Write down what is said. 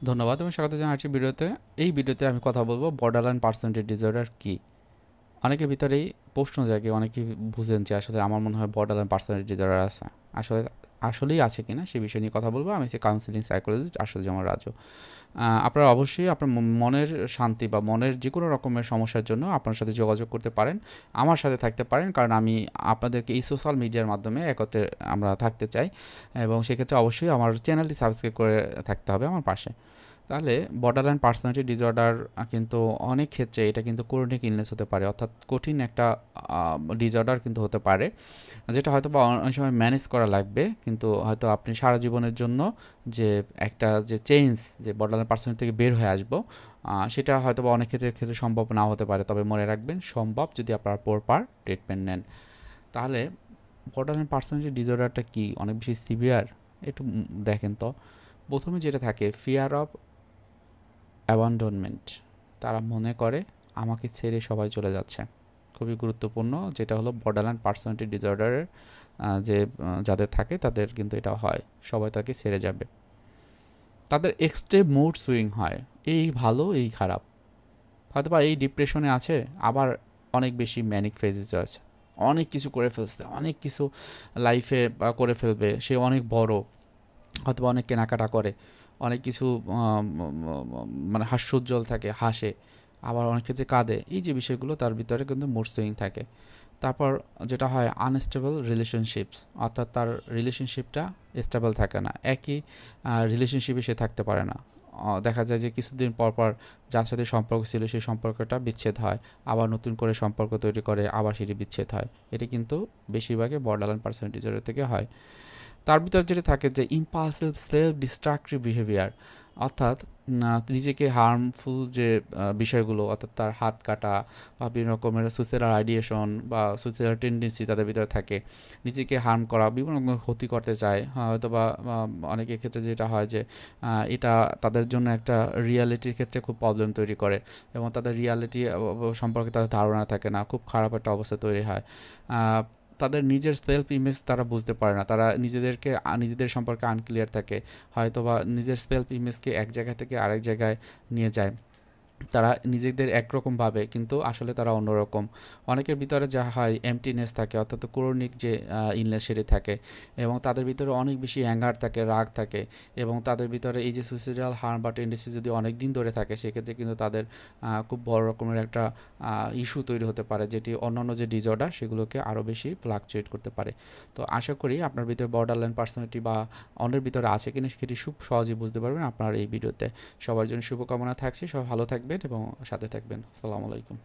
ধন্যবাদ এবং স্বাগত জানাচ্ছি ভিডিওতে। এই ভিডিওতে আমি কথা বলবো বর্ডারলাইন পার্সোনালিটি ডিসঅর্ডার কি। অনেকের ভিতরেই প্রশ্ন জাগে, অনেকেই বুঝেন যে আসলে আমার মনে হয় বর্ডারলাইন পার্সোনালিটি ডিসঅর্ডার আছে। আসলে আসলেই আছে কিনা সে বিষয় নিয়ে কথা বলবো। আমি হচ্ছে কাউন্সিলিং সাইকোলজিস্ট আসাদুজ্জামান রাজু। আপনারা অবশ্যই আপনার মনের শান্তি বা মনের যে কোনো রকমের সমস্যার জন্য আপনার সাথে যোগাযোগ করতে পারেন, আমার সাথে থাকতে পারেন, কারণ আমি আপনাদেরকে এই সোশ্যাল মিডিয়ার মাধ্যমে একত্রে আমরা থাকতে চাই এবং সেক্ষেত্রে অবশ্যই আমার চ্যানেলটি সাবস্ক্রাইব করে থাকতে হবে আমার পাশে। তাহলে বর্ডারলাইন পার্সোনালিটি ডিসঅর্ডার কিন্তু অনেক ক্ষেত্রে এটা কিন্তু ক্রনিক ইলনেস হতে পারে, অর্থাৎ কঠিন একটা ডিসঅর্ডার কিন্তু হতে পারে, যেটা হয়তো বা অনেক সময় ম্যানেজ করা লাগবে, কিন্তু হয়তো আপনি সারা জীবনের জন্য যে একটা যে চেঞ্জ, যে বর্ডারলাইন পার্সোনালিটি থেকে বের হয়ে আসবো, সেটা হয়তো বা অনেক ক্ষেত্রে সম্ভব নাও হতে পারে। তবে মনে রাখবেন, সম্ভব যদি আপনারা প্রপার ট্রিটমেন্ট নেন। তাহলে বর্ডারলাইন পার্সোনালিটি ডিসঅর্ডারটা কি, অনেক বেশি সিভিয়ার? একটু দেখেন তো। প্রথমে যেটা থাকে, ফিয়ার অফ অ্যাবান্ডনমেন্ট। তারা মনে করে আমাকে ছেড়ে সবাই চলে যাচ্ছে। খুবই গুরুত্বপূর্ণ, যেটা হলো বর্ডারলাইন পার্সোনালিটি ডিসঅর্ডারের যে যাদের থাকে তাদের কিন্তু এটা হয়, সবাই তাকে ছেড়ে যাবে। তাদের এক্সট্রিম মুড সুইং হয়, এই ভালো এই খারাপ। হয়তো বা এই ডিপ্রেশনে আছে, আবার অনেক বেশি ম্যানিক ফেজেস আছে, অনেক কিছু করে ফেলছে, অনেক কিছু লাইফে করে ফেলবে, সে অনেক বড়, হয়তো অনেক কেনাকাটা করে, অনেক কিছু মানে হাস্যোজ্জ্বল থাকে, হাসে, আবার অনেক ক্ষেত্রে কাঁদে। এই যে বিষয়গুলো তার ভিতরে কিন্তু মুড সুইং থাকে। তারপর যেটা হয়, আনস্টেবল রিলেশনশিপস, অর্থাৎ তার রিলেশনশিপটা স্টেবল থাকে না, একই রিলেশনশিপে সে থাকতে পারে না। দেখা যায় যে কিছুদিন পর পর যার সাথে সম্পর্ক ছিল সেই সম্পর্কটা বিচ্ছেদ হয়, আবার নতুন করে সম্পর্ক তৈরি করে, আবার সেটি বিচ্ছেদ হয়। এটি কিন্তু বেশিরভাগই বর্ডারলাইন পার্সোনালিটি ডিসঅর্ডার থেকে হয়। তার ভিতর যেটা থাকে যে ইম্পালসিভ সেলফ ডিস্ট্রাকটিভ বিহেভিয়ার, অর্থাৎ নিজেকে হার্মফুল যে বিষয়গুলো, অর্থাৎ তার হাত কাটা বা বিভিন্ন রকমের সুইসাইডাল আইডিয়েশন বা সুইসাইডাল টেন্ডেন্সি তাদের ভিতরে থাকে, নিজেকে হার্ম করা, বিভিন্ন রকমের ক্ষতি করতে চায়। হয়তো বা অনেকের ক্ষেত্রে যেটা হয় যে এটা তাদের জন্য একটা রিয়ালিটির ক্ষেত্রে খুব প্রবলেম তৈরি করে এবং তাদের রিয়ালিটি সম্পর্কে তাদের ধারণা থাকে না, খুব খারাপ একটা অবস্থা তৈরি হয়। তাদের নিজের সেলফ ইমেজ তারা বুঝতে পারে না, তারা নিজেদের সম্পর্কে আনক্লিয়ার থাকে, হয়তো বা নিজের সেলফ ইমেজকে এক জায়গা থেকে আরেক জায়গায় নিয়ে যায়। তারা নিজেদের একরকম ভাবে, কিন্তু আসলে তারা অন্যরকম। অনেকের ভিতরে যা হয় এমটিনেস থাকে, অর্থাৎ ক্রনিক যে ইলনেস সেটি থাকে, এবং তাদের ভিতরে অনেক বেশি অ্যাঙ্গার থাকে, রাগ থাকে, এবং তাদের ভিতরে এই যে সুইসাইডাল হার্ম বা টেন্ডেন্সি যদি অনেক দিন ধরে থাকে, সেক্ষেত্রে কিন্তু তাদের খুব বড় রকমের একটা ইস্যু তৈরি হতে পারে, যেটি অন্যান্য যে ডিসঅর্ডার সেগুলোকে আরও বেশি ফ্লাকচুয়েট করতে পারে। তো আশা করি আপনার ভিতরে বর্ডারলাইন পার্সোনালিটি বা অন্যের ভিতরে আছে কিনা সেটি খুব সহজেই বুঝতে পারবেন আপনার এই ভিডিওতে। সবার জন্য শুভকামনা থাকছে, সবাই ভালো থাকবেন এবং সাথে থাকবেন। আসসালামু আলাইকুম।